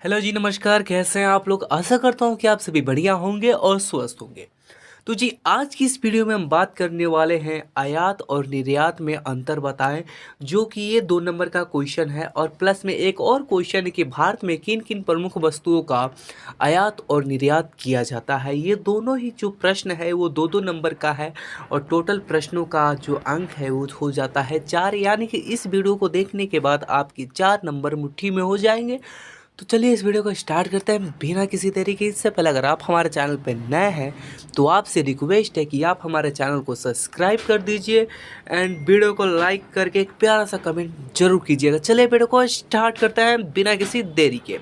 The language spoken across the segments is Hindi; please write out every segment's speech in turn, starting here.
हेलो जी, नमस्कार। कैसे हैं आप लोग? आशा करता हूँ कि आप सभी बढ़िया होंगे और स्वस्थ होंगे। तो जी, आज की इस वीडियो में हम बात करने वाले हैं आयात और निर्यात में अंतर बताएं, जो कि ये 2 नंबर का क्वेश्चन है। और प्लस में एक और क्वेश्चन है कि भारत में किन किन प्रमुख वस्तुओं का आयात और निर्यात किया जाता है। ये दोनों ही जो प्रश्न है वो 2-2 नंबर का है और टोटल प्रश्नों का जो अंक है वो हो जाता है 4। यानी कि इस वीडियो को देखने के बाद आपकी 4 नंबर मुट्ठी में हो जाएंगे। तो चलिए इस वीडियो को स्टार्ट करते हैं बिना किसी तरीके। इससे पहले अगर आप हमारे चैनल पर नए हैं तो आपसे रिक्वेस्ट है कि आप हमारे चैनल को सब्सक्राइब कर दीजिए एंड वीडियो को लाइक करके एक प्यारा सा कमेंट जरूर कीजिएगा। चलिए वीडियो को स्टार्ट करते हैं बिना किसी देरी के।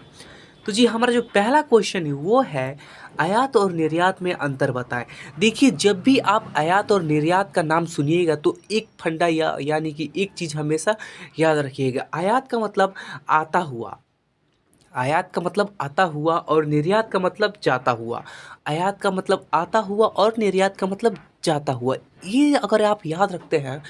तो जी, हमारा जो पहला क्वेश्चन है वो है आयात और निर्यात में अंतर बताएं। देखिए, जब भी आप आयात और निर्यात का नाम सुनिएगा तो एक फंडा यानी कि एक चीज़ हमेशा याद रखिएगा। आयात का मतलब आता हुआ, आयात का मतलब आता हुआ और निर्यात का मतलब जाता हुआ। आयात का मतलब आता हुआ और निर्यात का मतलब जाता हुआ। ये अगर आप याद रखते हैं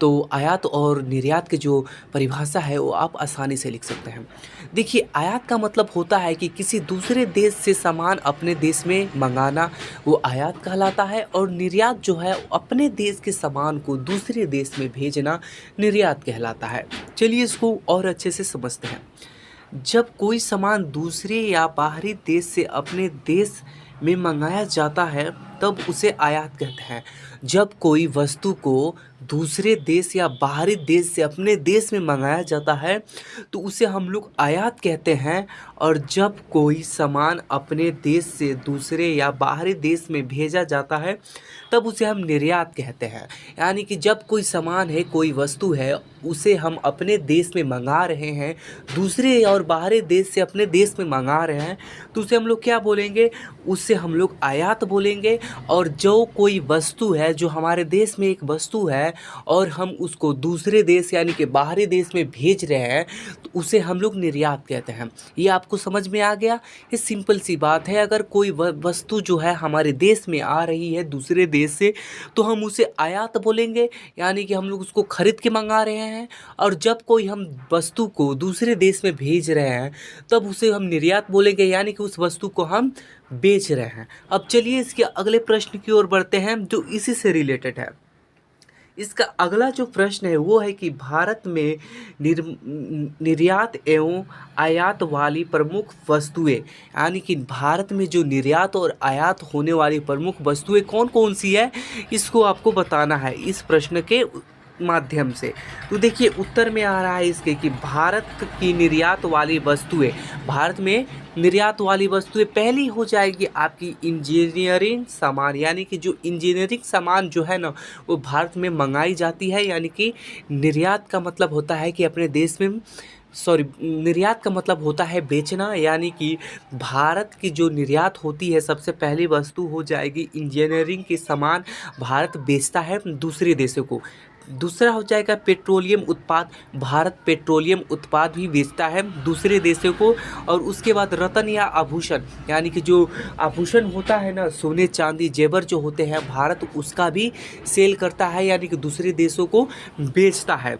तो आयात और निर्यात की जो परिभाषा है वो आप आसानी से लिख सकते हैं। देखिए, आयात का मतलब होता है कि किसी दूसरे देश से सामान अपने देश में मंगाना, वो आयात कहलाता है। और निर्यात जो है अपने देश के सामान को दूसरे देश में भेजना निर्यात कहलाता है। चलिए इसको और अच्छे से समझते हैं। जब कोई सामान दूसरे या बाहरी देश से अपने देश में मंगाया जाता है तब उसे आयात कहते हैं। जब कोई वस्तु को दूसरे देश या बाहरी देश से अपने देश में मंगाया जाता है तो उसे हम लोग आयात कहते हैं। और जब कोई सामान अपने देश से दूसरे या बाहरी देश में भेजा जाता है तब उसे हम निर्यात कहते हैं। यानी कि जब कोई सामान है, कोई वस्तु है, उसे हम अपने देश में मंगा रहे हैं, दूसरे और बाहरी देश से अपने देश में मंगा रहे हैं, तो उसे हम लोग क्या बोलेंगे? उससे हम लोग आयात बोलेंगे। और जो कोई वस्तु है, जो हमारे देश में एक वस्तु है और हम उसको दूसरे देश यानी कि बाहरी देश में भेज रहे हैं तो उसे हम लोग निर्यात कहते हैं। ये आपको समझ में आ गया? ये सिंपल सी बात है। अगर कोई वस्तु जो है हमारे देश में आ रही है दूसरे देश से तो हम उसे आयात बोलेंगे, यानी कि हम लोग उसको खरीद के मंगा रहे हैं। और जब कोई हम वस्तु को दूसरे देश में भेज रहे हैं तब उसे हम निर्यात बोलेंगे, यानी कि उस वस्तु को हम बेच रहे हैं। अब चलिए इसके अगले प्रश्न की ओर बढ़ते हैं जो इसी से रिलेटेड है। इसका अगला जो प्रश्न है वो है कि भारत में निर्यात एवं आयात वाली प्रमुख वस्तुएं, यानी कि भारत में जो निर्यात और आयात होने वाली प्रमुख वस्तुएं कौन कौन सी है, इसको आपको बताना है इस प्रश्न के माध्यम से। तो देखिए, उत्तर में आ रहा है इसके कि भारत की निर्यात वाली वस्तुएं, भारत में निर्यात वाली वस्तुएं पहली हो जाएगी आपकी इंजीनियरिंग सामान। यानी कि जो इंजीनियरिंग सामान जो है ना वो भारत में मंगाई जाती है। यानी कि निर्यात का मतलब होता है कि अपने देश में, सॉरी, निर्यात का मतलब होता है बेचना। यानी कि भारत की जो निर्यात होती है सबसे पहली वस्तु हो जाएगी इंजीनियरिंग की सामान, भारत बेचता है दूसरे देशों को। दूसरा हो जाएगा पेट्रोलियम उत्पाद, भारत पेट्रोलियम उत्पाद भी बेचता है दूसरे देशों को। और उसके बाद रत्न या आभूषण, यानी कि जो आभूषण होता है ना, सोने चांदी जेवर जो होते हैं, भारत उसका भी सेल करता है, यानी कि दूसरे देशों को बेचता है।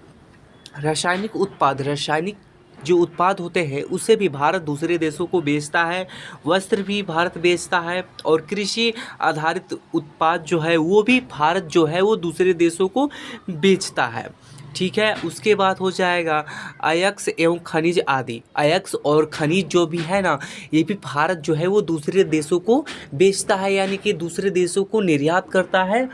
रासायनिक उत्पाद, रासायनिक जो उत्पाद होते हैं उसे भी भारत दूसरे देशों को बेचता है। वस्त्र भी भारत बेचता है। और कृषि आधारित उत्पाद जो है वो भी भारत जो है वो दूसरे देशों को बेचता है। ठीक है, उसके बाद हो जाएगा अयस्क एवं खनिज आदि। अयस्क और खनिज जो भी है ना, ये भी भारत जो है वो दूसरे देशों को बेचता है, यानी कि दूसरे देशों को निर्यात करता है,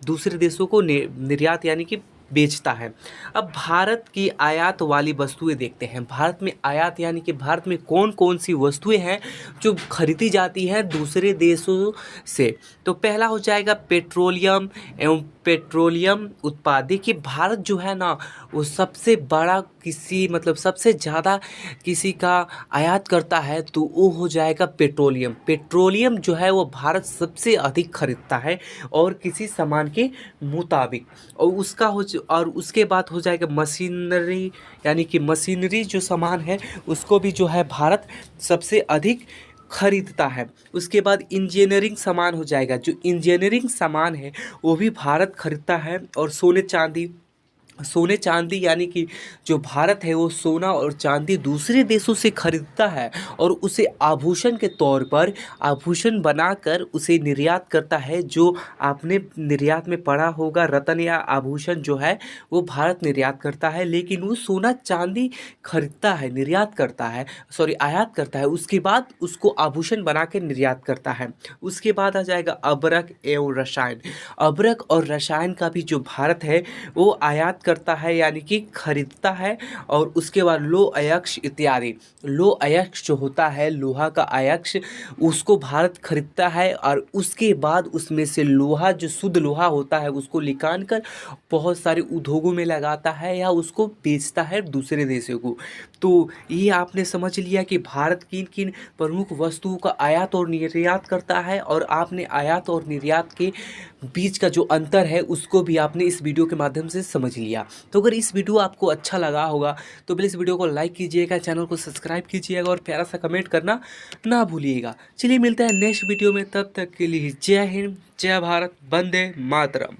दूसरे देशों को निर्यात यानी कि बेचता है। अब भारत की आयात वाली वस्तुएं देखते हैं। भारत में आयात यानी कि भारत में कौन कौन सी वस्तुएं हैं जो खरीदी जाती हैं दूसरे देशों से। तो पहला हो जाएगा पेट्रोलियम एवं पेट्रोलियम उत्पाद। देखिए, भारत जो है ना वो सबसे बड़ा किसी मतलब सबसे ज़्यादा किसी का आयात करता है तो वो हो जाएगा पेट्रोलियम। पेट्रोलियम जो है वो भारत सबसे अधिक खरीदता है और किसी सामान के मुताबिक। और और उसके बाद हो जाएगा मशीनरी, यानी कि मशीनरी जो सामान है उसको भी जो है भारत सबसे अधिक खरीदता है। उसके बाद इंजीनियरिंग सामान हो जाएगा। जो इंजीनियरिंग सामान है वो भी भारत खरीदता है। और सोने चांदी सोने चांदी यानी कि जो भारत है वो सोना और चांदी दूसरे देशों से खरीदता है और उसे आभूषण के तौर पर आभूषण बनाकर उसे निर्यात करता है। जो आपने निर्यात में पढ़ा होगा, रत्न या आभूषण जो है वो भारत निर्यात करता है, लेकिन वो सोना चांदी खरीदता है, निर्यात करता है, सॉरी आयात करता है, उसके बाद उसको आभूषण बना के निर्यात करता है। उसके बाद आ जाएगा अबरक एवं रसायन। अबरक और रसायन का भी जो भारत है वो आयात करता है यानी कि खरीदता है। और उसके बाद लोह अयस्क इत्यादि, लोह अयस्क जो होता है लोहा का अयस्क, उसको भारत खरीदता है और उसके बाद उसमें से लोहा जो शुद्ध लोहा होता है उसको निकाल कर बहुत सारे उद्योगों में लगाता है या उसको बेचता है दूसरे देशों को। तो ये आपने समझ लिया कि भारत किन किन प्रमुख वस्तुओं का आयात और निर्यात करता है, और आपने आयात और निर्यात के बीच का जो अंतर है उसको भी आपने इस वीडियो के माध्यम से समझ लिया। तो अगर इस वीडियो आपको अच्छा लगा होगा तो प्लीज़ वीडियो को लाइक कीजिएगा, चैनल को सब्सक्राइब कीजिएगा और प्यारा सा कमेंट करना ना भूलिएगा। चलिए मिलते हैं नेक्स्ट वीडियो में, तब तक के लिए जय हिंद, जय भारत, वंदे मातरम।